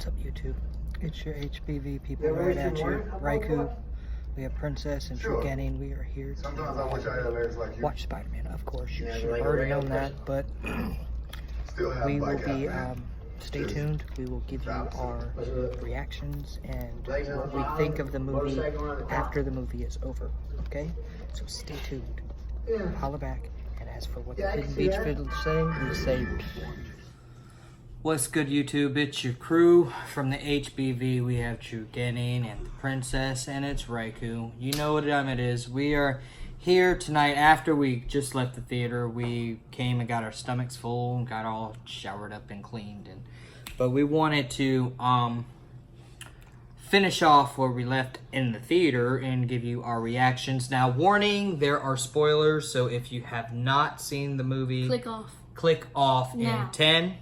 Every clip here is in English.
What's up, YouTube? It's your HBV people right at you. Raikou, we have Princess and Truganning. We are here to watch Spider-Man. Of course, you should have already known that, but we will be, stay tuned. We will give you our reactions and what we think of the movie after the movie is over, okay? So stay tuned. Holla back. And as for what the Hidden Beach Fiddle is saying, we say... What's good, YouTube? It's your crew from the HBV. We have Truganning and the Princess, and it's Raikou. You know what time it is. We are here tonight after we just left the theater. We came and got our stomachs full and got all showered up and cleaned. But we wanted to finish off where we left in the theater and give you our reactions. Now, warning, there are spoilers, so if you have not seen the movie, click off now. In 10,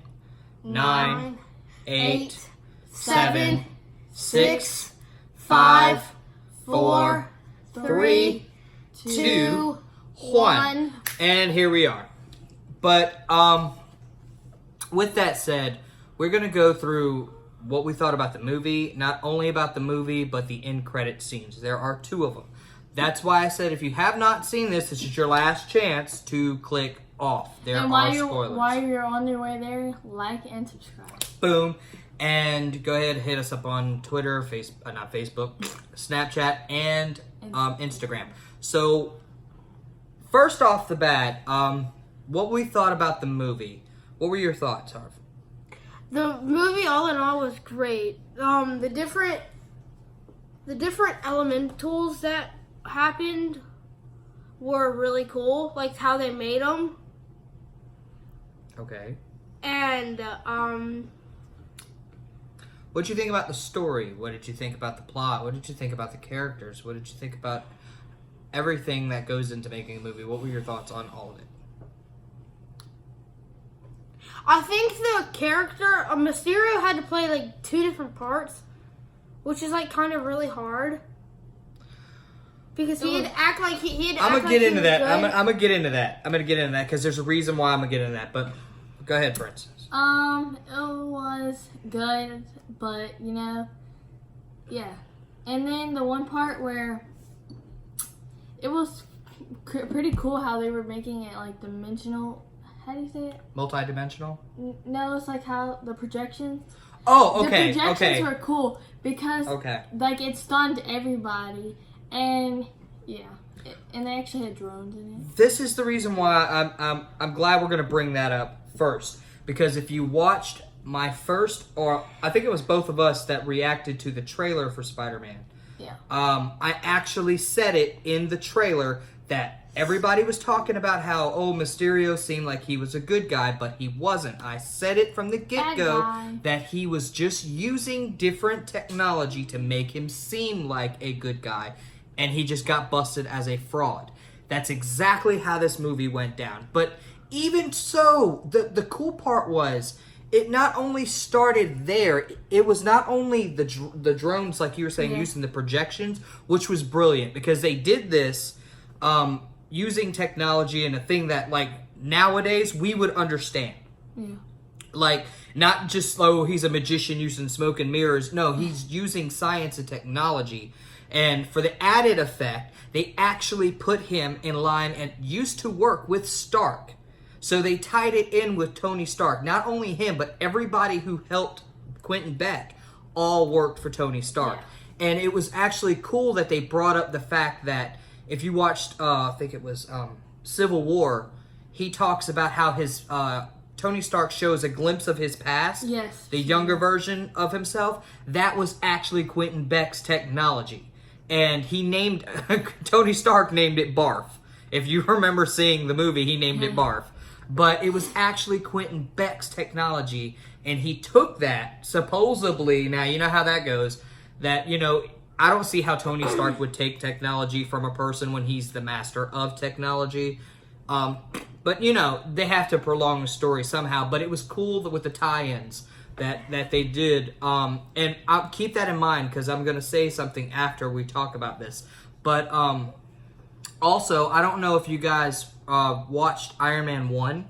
9, 8, 7, 6, 5, 4, 3, 2, 1. And here we are. But with that said, we're going to go through what we thought about the movie, not only about the movie, but the end credit scenes. There are 2 of them. That's why I said if you have not seen this is your last chance to click off. There are spoilers. While you're on your way there, like and subscribe. Boom. And go ahead and hit us up on Twitter, not Facebook, Snapchat, and Instagram. So, first off the bat, what we thought about the movie. What were your thoughts, Harv? The movie, all in all, was great. The different elementals that happened were really cool, like how they made them. Okay. And what did you think about the story? What did you think about the plot? What did you think about the characters? What did you think about everything that goes into making a movie? What were your thoughts on all of it? I think the character Mysterio had to play like 2 different parts, which is like kind of really hard. Because he had to act like he had to I'm act gonna get like into he was that. good. I'm gonna get into that. I'm gonna get into that because there's a reason why I'm gonna get into that. But go ahead, Princess. It was good, but yeah. And then the one part where it was pretty cool how they were making it like dimensional. How do you say it? Multi-dimensional? No, it's like how the projections. Oh, okay. The projections were cool because like it stunned everybody. And yeah, and they actually had drones in it. This is the reason why I'm glad we're gonna bring that up first, because if you watched my first, or I think it was both of us that reacted to the trailer for Spider-Man. Yeah. I actually said it in the trailer that everybody was talking about how Mysterio seemed like he was a good guy, but he wasn't. I said it from the get-go that he was just using different technology to make him seem like a good guy. And he just got busted as a fraud. That's exactly how this movie went down. But even so, the cool part was, it not only started there, it was not only the drones, like you were saying, using the projections, which was brilliant, because they did this using technology and a thing that, like, nowadays we would understand. Yeah. Like, not just, he's a magician using smoke and mirrors. No, he's using science and technology. And for the added effect, they actually put him in line and used to work with Stark. So they tied it in with Tony Stark. Not only him, but everybody who helped Quentin Beck all worked for Tony Stark. Yeah. And it was actually cool that they brought up the fact that if you watched, I think it was Civil War, he talks about how his Tony Stark shows a glimpse of his past. Yes. The younger version of himself. That was actually Quentin Beck's technology. And he named, Tony Stark named it Barf. If you remember seeing the movie, he named it Barf. But it was actually Quentin Beck's technology, and he took that, supposedly, now you know how that goes, that, I don't see how Tony Stark would take technology from a person when he's the master of technology. But, they have to prolong the story somehow. But it was cool with the tie-ins that they did, and I'll keep that in mind because I'm going to say something after we talk about this. But also, I don't know if you guys watched Iron Man 1.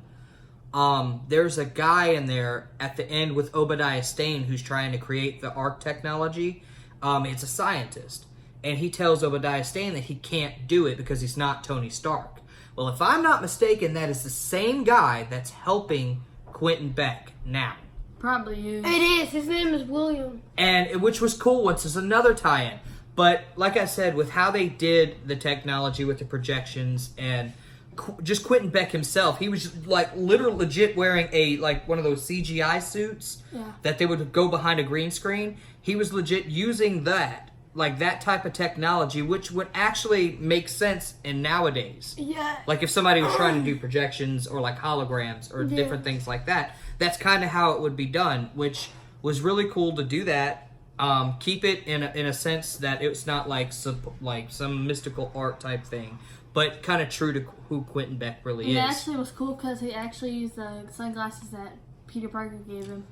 there's a guy in there at the end with Obadiah Stane who's trying to create the Ark technology. It's a scientist. And he tells Obadiah Stane that he can't do it because he's not Tony Stark. Well, if I'm not mistaken, that is the same guy that's helping Quentin Beck now. Probably is. It is. His name is William. And which was cool, which is another tie-in. But like I said, with how they did the technology with the projections and just Quentin Beck himself, he was like literally legit wearing one of those CGI suits that they would go behind a green screen. He was legit using that type of technology, which would actually make sense in nowadays. Yeah. Like if somebody was trying to do projections or like holograms or different things like that, that's kind of how it would be done, which was really cool to do that. Keep it in a sense that it's not like some mystical art type thing, but kind of true to who Quentin Beck really is. It actually was cool because he actually used the sunglasses that Peter Parker gave him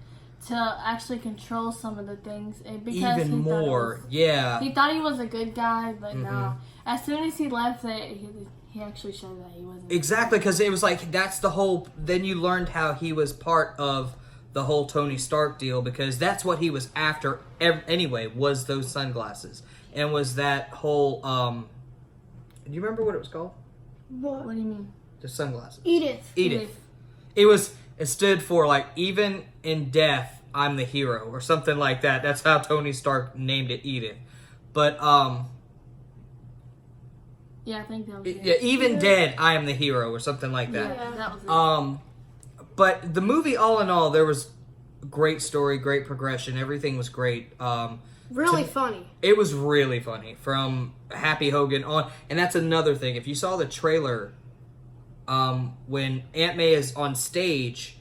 to actually control some of the things. Because even more, yeah. He thought he was a good guy, but no. As soon as he left, he actually showed that he wasn't. Exactly, because it was like, that's the whole... Then you learned how he was part of the whole Tony Stark deal, because that's what he was after anyway, was those sunglasses. And was that whole... do you remember what it was called? What? What do you mean? The sunglasses. Edith. It stood for like, even in death, I'm the hero, or something like that. That's how Tony Stark named it, Edith. But yeah, I think that was it. Yeah, even dead, I am the hero, or something like that. Yeah, that was it. But the movie, all in all, there was great story, great progression. Everything was great. Really funny. It was really funny from Happy Hogan on, and that's another thing. If you saw the trailer, when Aunt May is on stage,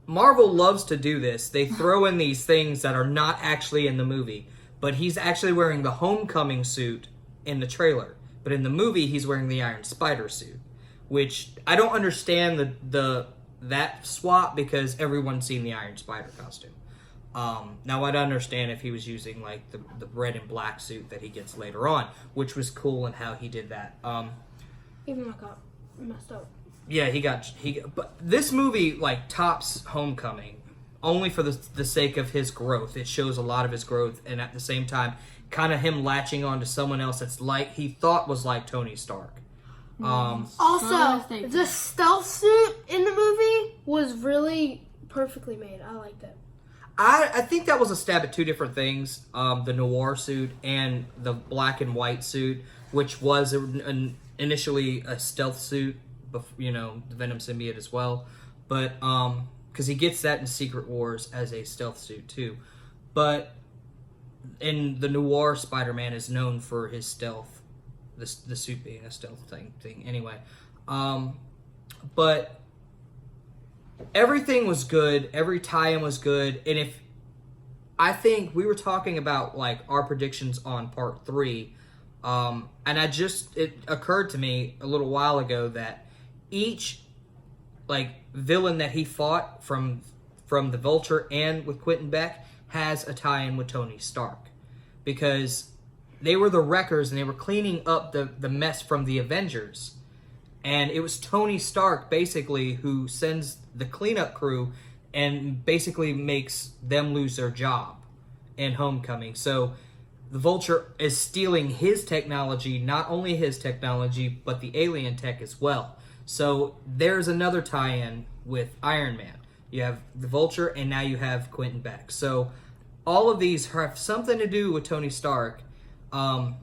Marvel loves to do this. They throw in these things that are not actually in the movie, but he's actually wearing the Homecoming suit in the trailer. But in the movie, he's wearing the Iron Spider suit, which I don't understand that swap because everyone's seen the Iron Spider costume. Now I'd understand if he was using like the red and black suit that he gets later on, which was cool in how he did that. Even I got messed up. Yeah, but this movie like tops Homecoming only for the sake of his growth. It shows a lot of his growth, and at the same time, kind of him latching on to someone else that's like he thought was like Tony Stark. Also, the stealth suit in the movie was really perfectly made. I liked it. I think that was a stab at two different things: the noir suit and the black and white suit, which was initially a stealth suit. The Venom symbiote as well, but because he gets that in Secret Wars as a stealth suit too, but in the noir, Spider-Man is known for his stealth, the suit being a stealth thing anyway. But everything was good, every tie-in was good, and I think we were talking about like our predictions on part 3, and it occurred to me a little while ago that each like villain that he fought from the Vulture and with Quentin Beck has a tie-in with Tony Stark, because they were the wreckers and they were cleaning up the mess from the Avengers, and it was Tony Stark basically who sends the cleanup crew and basically makes them lose their job in Homecoming. So the Vulture is stealing his technology, not only his technology, but the alien tech as well. So there's another tie-in with Iron Man. You have the Vulture, and now you have Quentin Beck. So all of these have something to do with Tony Stark, and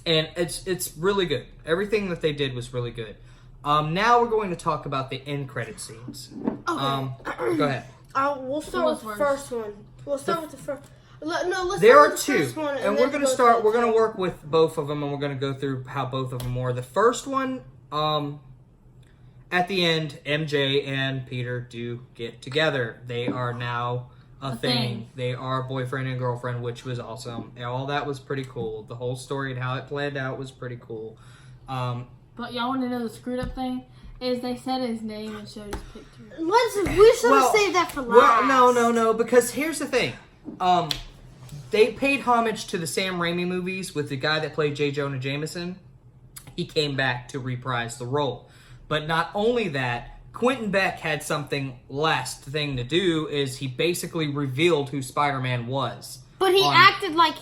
it's really good. Everything that they did was really good. Now we're going to talk about the end credit scenes. Okay. Go ahead. We'll start with the first one. We'll start with the first. Let's there start are with the two, first one, and we're going to start. We're going to work with both of them, and we're going to go through how both of them were. The first one, at the end, MJ and Peter do get together. They are now a thing. They are boyfriend and girlfriend, which was awesome. All that was pretty cool. The whole story and how it planned out was pretty cool. But y'all want to know the screwed up thing? Is they said his name and showed his picture. We should have saved that for last. Well, no, because here's the thing. They paid homage to the Sam Raimi movies with the guy that played J. Jonah Jameson. He came back to reprise the role. But not only that, Quentin Beck had something last thing to do is he basically revealed who Spider-Man was. But he acted like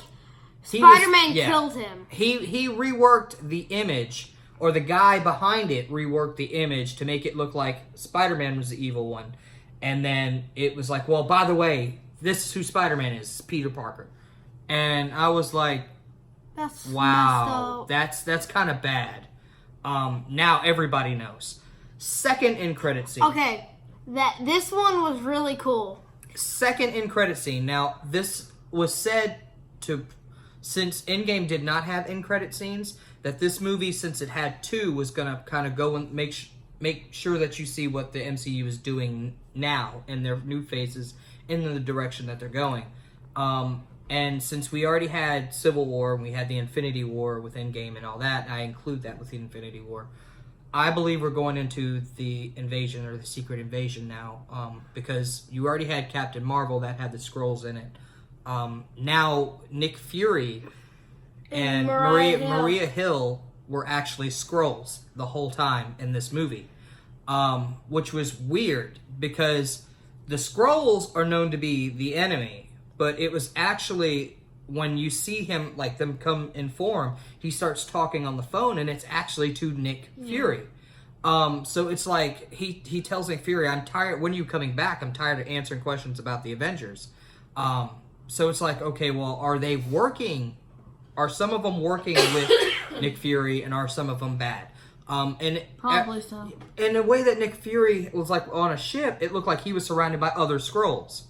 Spider-Man killed him. He reworked the image, or the guy behind it reworked the image to make it look like Spider-Man was the evil one. And then it was like, well, by the way, this is who Spider-Man is, Peter Parker. And I was like, that's wow, that's kind of bad. Now everybody knows. Second end credit scene. Okay, this one was really cool. Second end credit scene. Now, this was said to, since Endgame did not have end credit scenes, that this movie, since it had two, was going to kind of go and make sure that you see what the MCU is doing now in their new phases in the direction that they're going. And since we already had Civil War and we had the Infinity War with Endgame and all that, I include that with the Infinity War, I believe we're going into the invasion or the secret invasion now, because you already had Captain Marvel that had the Skrulls in it. Now Nick Fury and Maria Hill were actually Skrulls the whole time in this movie, which was weird because the Skrulls are known to be the enemy, but it was actually when you see him, like them come in form, he starts talking on the phone, and it's actually to Nick Fury. So it's like he tells Nick Fury, "I'm tired. When are you coming back? I'm tired of answering questions about the Avengers." So it's like, okay, well, are they working? Are some of them working with Nick Fury, and are some of them bad? And probably so. In the way that Nick Fury was like on a ship, it looked like he was surrounded by other Skrulls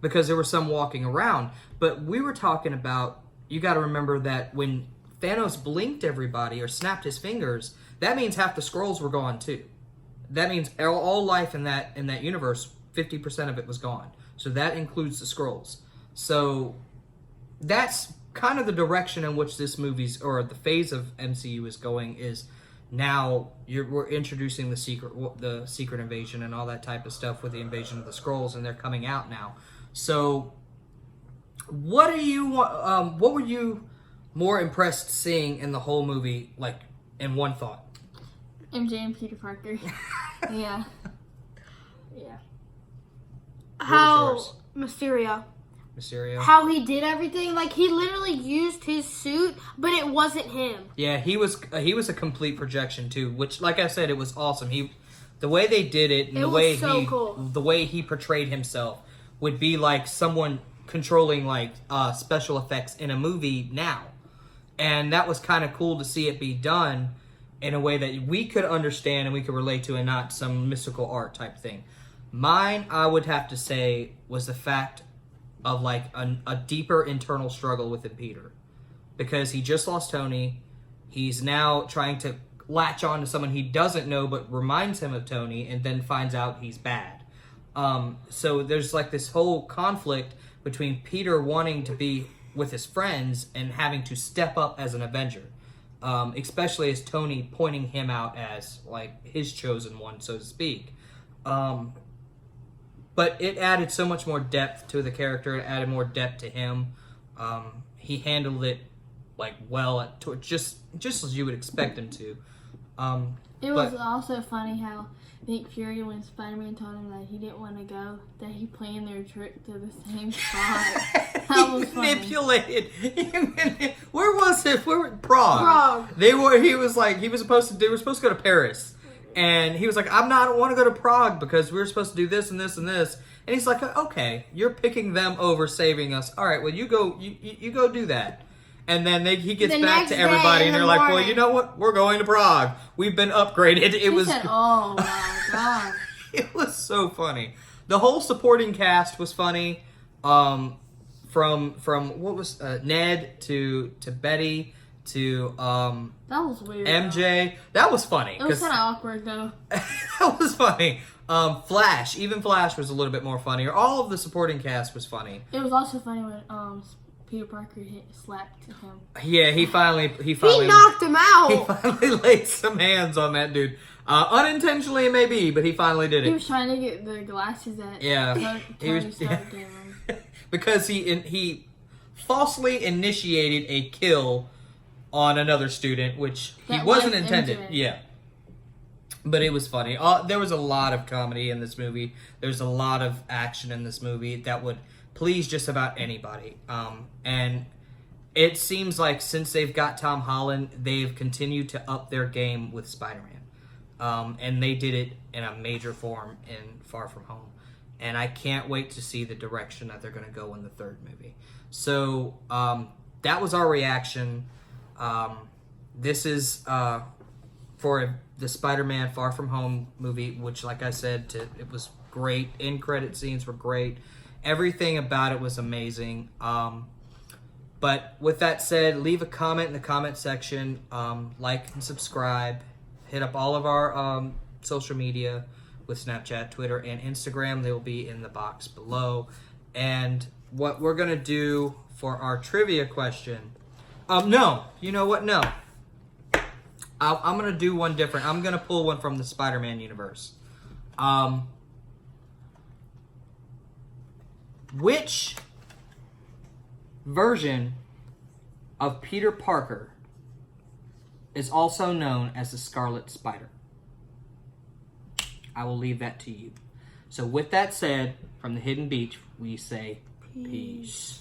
because there were some walking around. But we were talking about, you got to remember that when Thanos blinked everybody or snapped his fingers, that means half the Skrulls were gone too. That means all life in that universe, 50% of it was gone. So that includes the Skrulls. So that's kind of the direction in which this movie's, or the phase of MCU is going, is now we're introducing the secret invasion and all that type of stuff with the invasion of the Skrulls, and they're coming out now. So what were you more impressed seeing in the whole movie, like in one thought? MJ and Peter Parker. Yeah. How Mysterio. How he did everything, like he literally used his suit, but it wasn't him. Yeah, he was a complete projection too, which, like I said, it was awesome. The way they did it, and the way he portrayed himself would be like someone controlling like special effects in a movie now, and that was kind of cool to see it be done in a way that we could understand and we could relate to, and not some mystical art type thing. Mine, I would have to say, was the fact of like a deeper internal struggle within Peter, because he just lost Tony. He's now trying to latch on to someone he doesn't know but reminds him of Tony, and then finds out he's bad. So there's like this whole conflict between Peter wanting to be with his friends and having to step up as an Avenger, especially as Tony pointing him out as like his chosen one, so to speak. But it added so much more depth to the character. It added more depth to him. He handled it like well, just as you would expect him to. It was also funny how Nick Fury, when Spider-Man told him that he didn't want to go, that he planned their trip to the same spot. That was funny. Manipulated. Where was it? Prague. They were supposed to go to Paris. And he was like, I don't want to go to Prague because we were supposed to do this and this and this. And he's like, okay, you're picking them over saving us. All right, well, you go do that. And then he gets back to everybody, and they're like, well, you know what? We're going to Prague. We've been upgraded. He said, oh, my God. It was so funny. The whole supporting cast was funny. From what was Ned to Betty to that was weird. MJ. That was funny. It was kind of awkward though. That was funny. Flash was a little bit more funnier. All of the supporting cast was funny. It was also funny when Peter Parker slapped him. Yeah, he finally knocked him out. He finally laid some hands on that dude. Unintentionally, it may be, but he finally did it. He was trying to get the glasses that Tony Stark gave him. Because he falsely initiated a kill on another student, which he wasn't intended. Yeah. But it was funny. There was a lot of comedy in this movie. There's a lot of action in this movie that would please just about anybody. And it seems like since they've got Tom Holland, they've continued to up their game with Spider-Man. And they did it in a major form in Far From Home. And I can't wait to see the direction that they're going to go in the third movie. So that was our reaction. This is for the Spider-Man Far From Home movie, which, like I said, it was great. End credit scenes were great. Everything about it was amazing. But with that said, leave a comment in the comment section. Like and subscribe. Hit up all of our social media with Snapchat, Twitter, and Instagram. They will be in the box below. And what we're going to do for our trivia question... no. You know what? No. I'm going to do one different. I'm going to pull one from the Spider-Man universe. Which version of Peter Parker is also known as the Scarlet Spider? I will leave that to you. So with that said, from the Hidden Beach, we say peace.